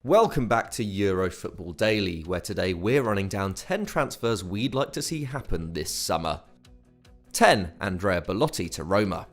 Welcome back to Euro Football Daily, where today we're running down 10 transfers we'd like to see happen this summer. 10. Andrea Belotti to Roma.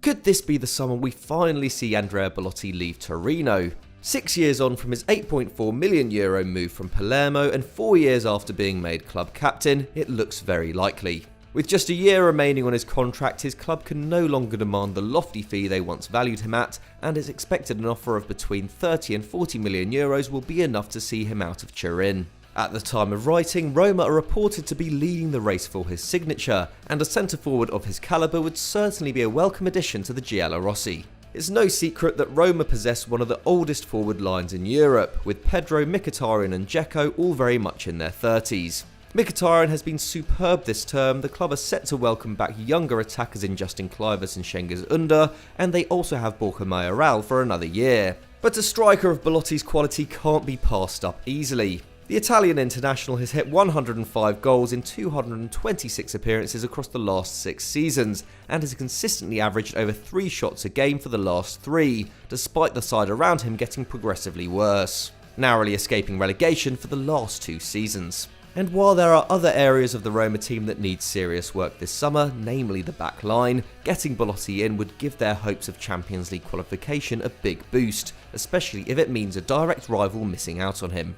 Could this be the summer we finally see Andrea Belotti leave Torino? 6 years on from his €8.4 million move from Palermo and 4 years after being made club captain, it looks very likely. With just a year remaining on his contract, his club can no longer demand the lofty fee they once valued him at, and it's expected an offer of between €30 and €40 million will be enough to see him out of Turin. At the time of writing, Roma are reported to be leading the race for his signature, and a centre-forward of his calibre would certainly be a welcome addition to the Giallorossi. It's no secret that Roma possess one of the oldest forward lines in Europe, with Pedro, Mkhitaryan and Dzeko all very much in their 30s. Mkhitaryan has been superb this term. The club are set to welcome back younger attackers in Justin Kluivert and Cengiz Under, and they also have Borja Mayoral for another year. But a striker of Belotti's quality can't be passed up easily. The Italian international has hit 105 goals in 226 appearances across the last 6 seasons, and has consistently averaged over 3 shots a game for the last 3, despite the side around him getting progressively worse, narrowly escaping relegation for the last 2 seasons. And while there are other areas of the Roma team that need serious work this summer, namely the back line, getting Belotti in would give their hopes of Champions League qualification a big boost, especially if it means a direct rival missing out on him.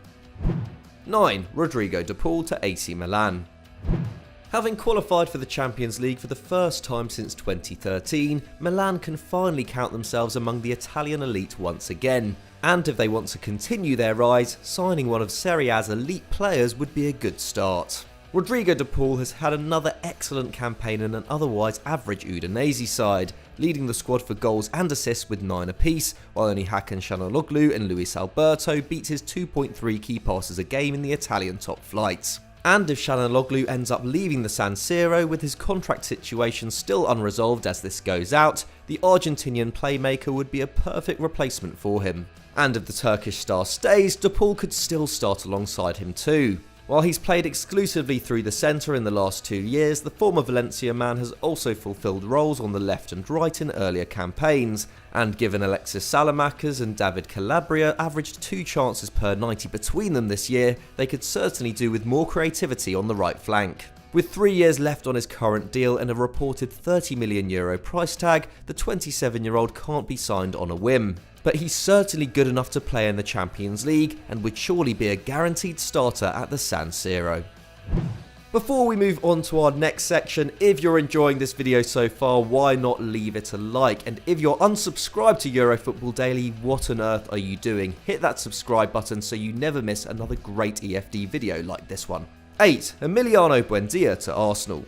9. Rodrigo De Paul to AC Milan. Having qualified for the Champions League for the first time since 2013, Milan can finally count themselves among the Italian elite once again. And if they want to continue their rise, signing one of Serie A's elite players would be a good start. Rodrigo De Paul has had another excellent campaign in an otherwise average Udinese side, leading the squad for goals and assists with 9 apiece, while only Hakan Çalhanoğlu and Luis Alberto beat his 2.3 key passes a game in the Italian top flight. And if Çalhanoğlu ends up leaving the San Siro with his contract situation still unresolved as this goes out, the Argentinian playmaker would be a perfect replacement for him. And if the Turkish star stays, De Paul could still start alongside him too. While he's played exclusively through the centre in the last 2 years, the former Valencia man has also fulfilled roles on the left and right in earlier campaigns, and given Alexis Salamakers and David Calabria averaged 2 chances per 90 between them this year, they could certainly do with more creativity on the right flank. With 3 years left on his current deal and a reported €30 million price tag, the 27-year-old can't be signed on a whim. But he's certainly good enough to play in the Champions League and would surely be a guaranteed starter at the San Siro. Before we move on to our next section, if you're enjoying this video so far, why not leave it a like? And if you're unsubscribed to Euro Football Daily, what on earth are you doing? Hit that subscribe button so you never miss another great EFD video like this one. 8. Emiliano Buendia to Arsenal.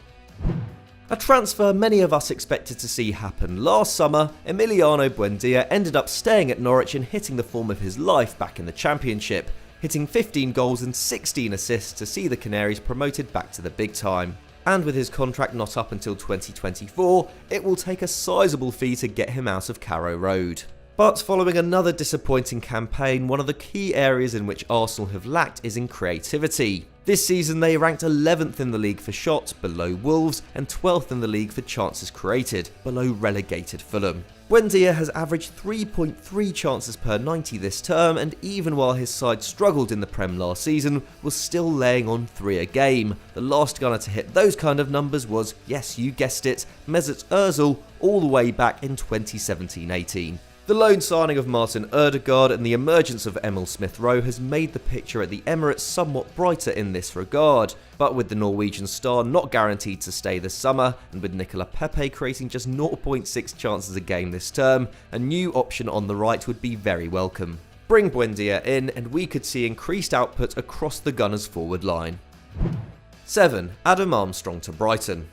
A transfer many of us expected to see happen last summer, Emiliano Buendia ended up staying at Norwich and hitting the form of his life back in the Championship, hitting 15 goals and 16 assists to see the Canaries promoted back to the big time. And with his contract not up until 2024, it will take a sizable fee to get him out of Carrow Road. But following another disappointing campaign, one of the key areas in which Arsenal have lacked is in creativity. This season they ranked 11th in the league for shots, below Wolves, and 12th in the league for chances created, below relegated Fulham. Buendia has averaged 3.3 chances per 90 this term, and even while his side struggled in the Prem last season, was still laying on 3 a game. The last gunner to hit those kind of numbers was, yes you guessed it, Mesut Ozil, all the way back in 2017-18. The loan signing of Martin Ødegaard and the emergence of Emil Smith-Rowe has made the picture at the Emirates somewhat brighter in this regard, but with the Norwegian star not guaranteed to stay this summer, and with Nicola Pepe creating just 0.6 chances a game this term, a new option on the right would be very welcome. Bring Buendia in and we could see increased output across the Gunners' forward line. 7. Adam Armstrong to Brighton.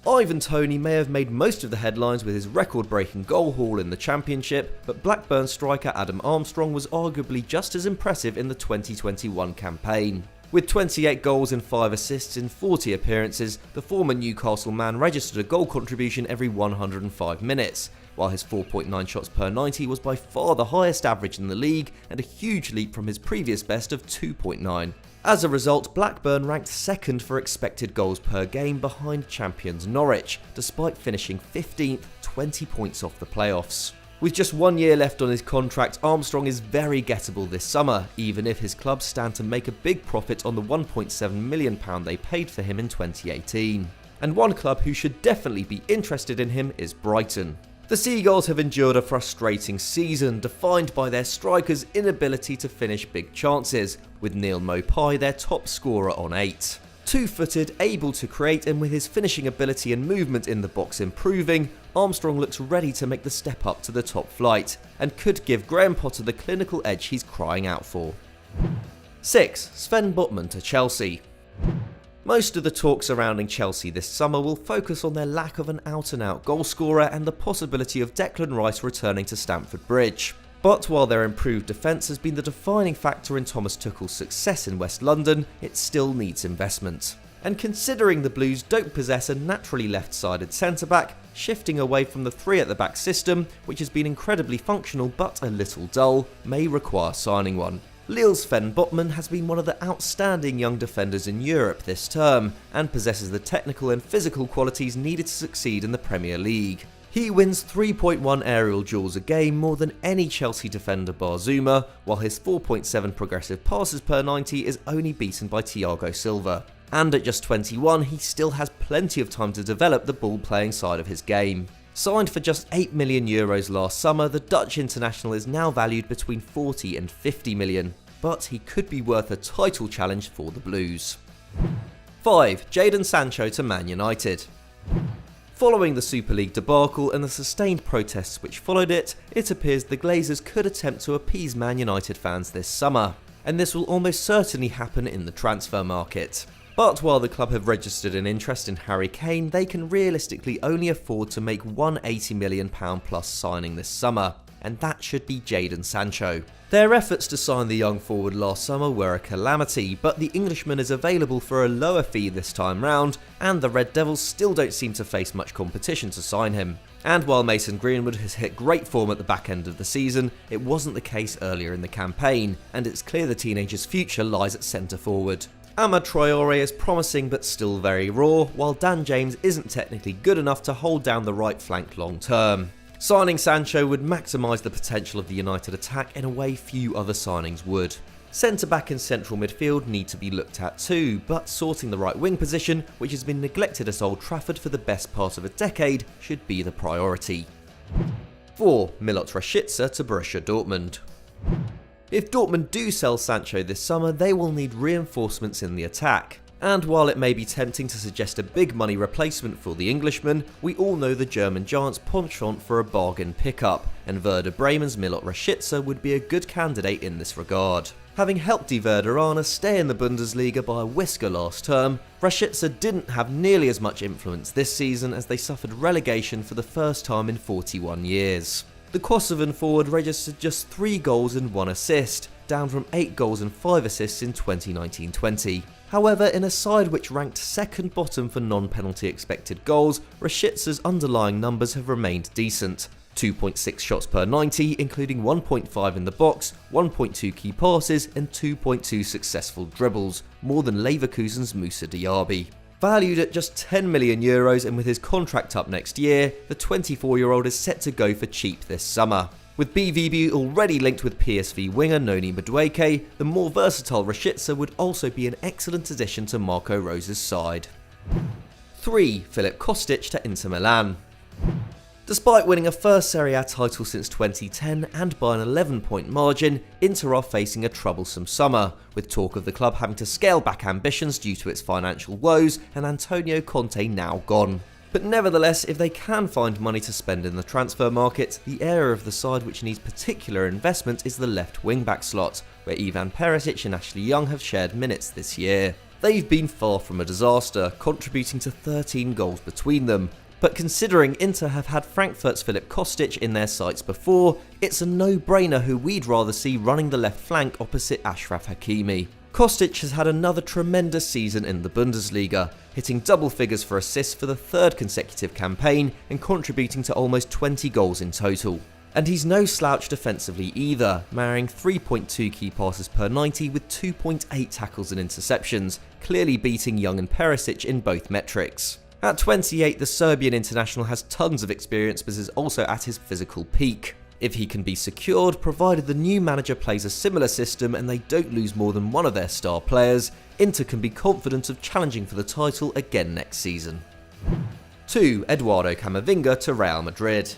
Ivan Toney may have made most of the headlines with his record-breaking goal haul in the Championship, but Blackburn striker Adam Armstrong was arguably just as impressive in the 2021 campaign. With 28 goals and 5 assists in 40 appearances, the former Newcastle man registered a goal contribution every 105 minutes, while his 4.9 shots per 90 was by far the highest average in the league and a huge leap from his previous best of 2.9. As a result, Blackburn ranked second for expected goals per game behind champions Norwich, despite finishing 15th, 20 points off the playoffs. With just 1 year left on his contract, Armstrong is very gettable this summer, even if his club stand to make a big profit on the £1.7 million they paid for him in 2018. And one club who should definitely be interested in him is Brighton. The Seagulls have endured a frustrating season, defined by their strikers' inability to finish big chances, with Neal Maupay their top scorer on 8. Two-footed, able to create, and with his finishing ability and movement in the box improving, Armstrong looks ready to make the step up to the top flight, and could give Graham Potter the clinical edge he's crying out for. 6. Sven Botman to Chelsea. Most of the talk surrounding Chelsea this summer will focus on their lack of an out-and-out goalscorer and the possibility of Declan Rice returning to Stamford Bridge. But while their improved defence has been the defining factor in Thomas Tuchel's success in West London, it still needs investment. And considering the Blues don't possess a naturally left-sided centre-back, shifting away from the 3 at the back system, which has been incredibly functional but a little dull, may require signing one. Lille's Sven Botman has been one of the outstanding young defenders in Europe this term, and possesses the technical and physical qualities needed to succeed in the Premier League. He wins 3.1 aerial duels a game, more than any Chelsea defender bar Zuma, while his 4.7 progressive passes per 90 is only beaten by Thiago Silva. And at just 21, he still has plenty of time to develop the ball-playing side of his game. Signed for just €8 million last summer, the Dutch international is now valued between 40 and 50 million, but he could be worth a title challenge for the Blues. 5. Jadon Sancho to Man United. Following the Super League debacle and the sustained protests which followed it, it appears the Glazers could attempt to appease Man United fans this summer, and this will almost certainly happen in the transfer market. But while the club have registered an interest in Harry Kane, they can realistically only afford to make one £80 million plus signing this summer, and that should be Jadon Sancho. Their efforts to sign the young forward last summer were a calamity, but the Englishman is available for a lower fee this time round, and the Red Devils still don't seem to face much competition to sign him. And while Mason Greenwood has hit great form at the back end of the season, it wasn't the case earlier in the campaign, and it's clear the teenager's future lies at centre forward. Amad Traore is promising but still very raw, while Dan James isn't technically good enough to hold down the right flank long term. Signing Sancho would maximise the potential of the United attack in a way few other signings would. Centre-back and central midfield need to be looked at too, but sorting the right wing position, which has been neglected at Old Trafford for the best part of a decade, should be the priority. 4. Milot Rashica to Borussia Dortmund. If Dortmund do sell Sancho this summer, they will need reinforcements in the attack. And while it may be tempting to suggest a big money replacement for the Englishman, we all know the German giant's penchant for a bargain pickup, and Werder Bremen's Milot Rashica would be a good candidate in this regard. Having helped Die Werderaner stay in the Bundesliga by a whisker last term, Rashica didn't have nearly as much influence this season as they suffered relegation for the first time in 41 years. The Kosovan forward registered just 3 goals and 1 assist, down from 8 goals and 5 assists in 2019-20. However, in a side which ranked second bottom for non-penalty expected goals, Rashica's underlying numbers have remained decent. 2.6 shots per 90, including 1.5 in the box, 1.2 key passes and 2.2 successful dribbles, more than Leverkusen's Moussa Diaby. Valued at just €10 million and with his contract up next year, the 24-year-old is set to go for cheap this summer. With BVB already linked with PSV winger Noni Madueke, the more versatile Rashica would also be an excellent addition to Marco Rose's side. 3. Filip Kostic to Inter Milan. Despite winning a first Serie A title since 2010 and by an 11-point margin, Inter are facing a troublesome summer, with talk of the club having to scale back ambitions due to its financial woes and Antonio Conte now gone. But nevertheless, if they can find money to spend in the transfer market, the area of the side which needs particular investment is the left wing-back slot, where Ivan Perisic and Ashley Young have shared minutes this year. They've been far from a disaster, contributing to 13 goals between them. But considering Inter have had Frankfurt's Filip Kostic in their sights before, it's a no-brainer who we'd rather see running the left flank opposite Achraf Hakimi. Kostic has had another tremendous season in the Bundesliga, hitting double figures for assists for the 3rd consecutive campaign and contributing to almost 20 goals in total. And he's no slouch defensively either, marrying 3.2 key passes per 90 with 2.8 tackles and interceptions, clearly beating Young and Perisic in both metrics. At 28, the Serbian international has tons of experience but is also at his physical peak. If he can be secured, provided the new manager plays a similar system and they don't lose more than one of their star players, Inter can be confident of challenging for the title again next season. 2. Eduardo Camavinga to Real Madrid.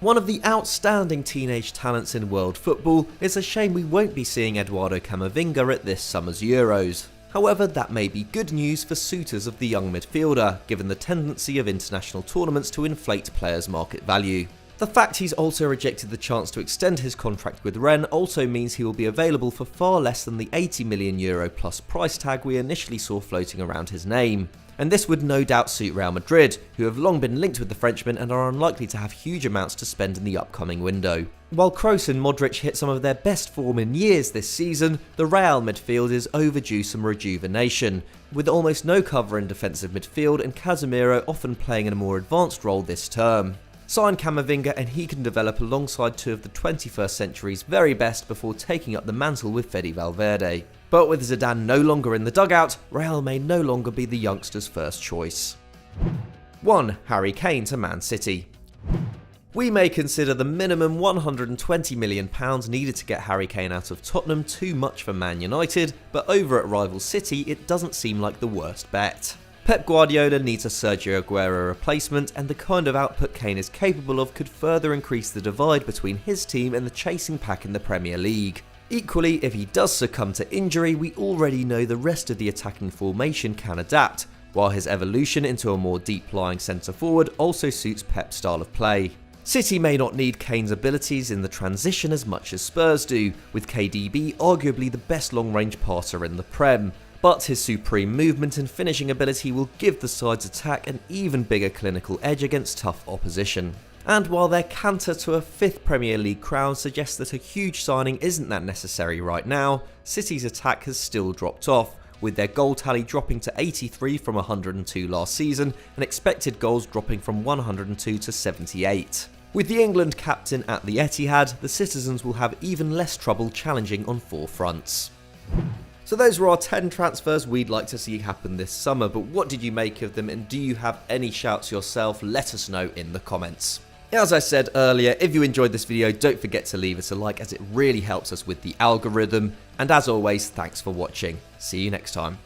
One of the outstanding teenage talents in world football, it's a shame we won't be seeing Eduardo Camavinga at this summer's Euros. However, that may be good news for suitors of the young midfielder, given the tendency of international tournaments to inflate players' market value. The fact he's also rejected the chance to extend his contract with Rennes also means he will be available for far less than the €80 million plus price tag we initially saw floating around his name. And this would no doubt suit Real Madrid, who have long been linked with the Frenchman and are unlikely to have huge amounts to spend in the upcoming window. While Kroos and Modric hit some of their best form in years this season, the Real midfield is overdue some rejuvenation, with almost no cover in defensive midfield and Casemiro often playing in a more advanced role this term. Sign Camavinga and he can develop alongside two of the 21st century's very best before taking up the mantle with Fede Valverde. But with Zidane no longer in the dugout, Real may no longer be the youngster's first choice. 1. Harry Kane to Man City. We may consider the minimum £120 million needed to get Harry Kane out of Tottenham too much for Man United, but over at rival City it doesn't seem like the worst bet. Pep Guardiola needs a Sergio Aguero replacement, and the kind of output Kane is capable of could further increase the divide between his team and the chasing pack in the Premier League. Equally, if he does succumb to injury, we already know the rest of the attacking formation can adapt, while his evolution into a more deep-lying centre-forward also suits Pep's style of play. City may not need Kane's abilities in the transition as much as Spurs do, with KDB arguably the best long-range passer in the Prem, but his supreme movement and finishing ability will give the side's attack an even bigger clinical edge against tough opposition. And while their canter to a 5th Premier League crown suggests that a huge signing isn't that necessary right now, City's attack has still dropped off, with their goal tally dropping to 83 from 102 last season and expected goals dropping from 102 to 78. With the England captain at the Etihad, the citizens will have even less trouble challenging on 4 fronts. So those were our 10 transfers we'd like to see happen this summer, but what did you make of them, and do you have any shouts yourself? Let us know in the comments. As I said earlier, if you enjoyed this video, don't forget to leave us a like as it really helps us with the algorithm. And as always, thanks for watching. See you next time.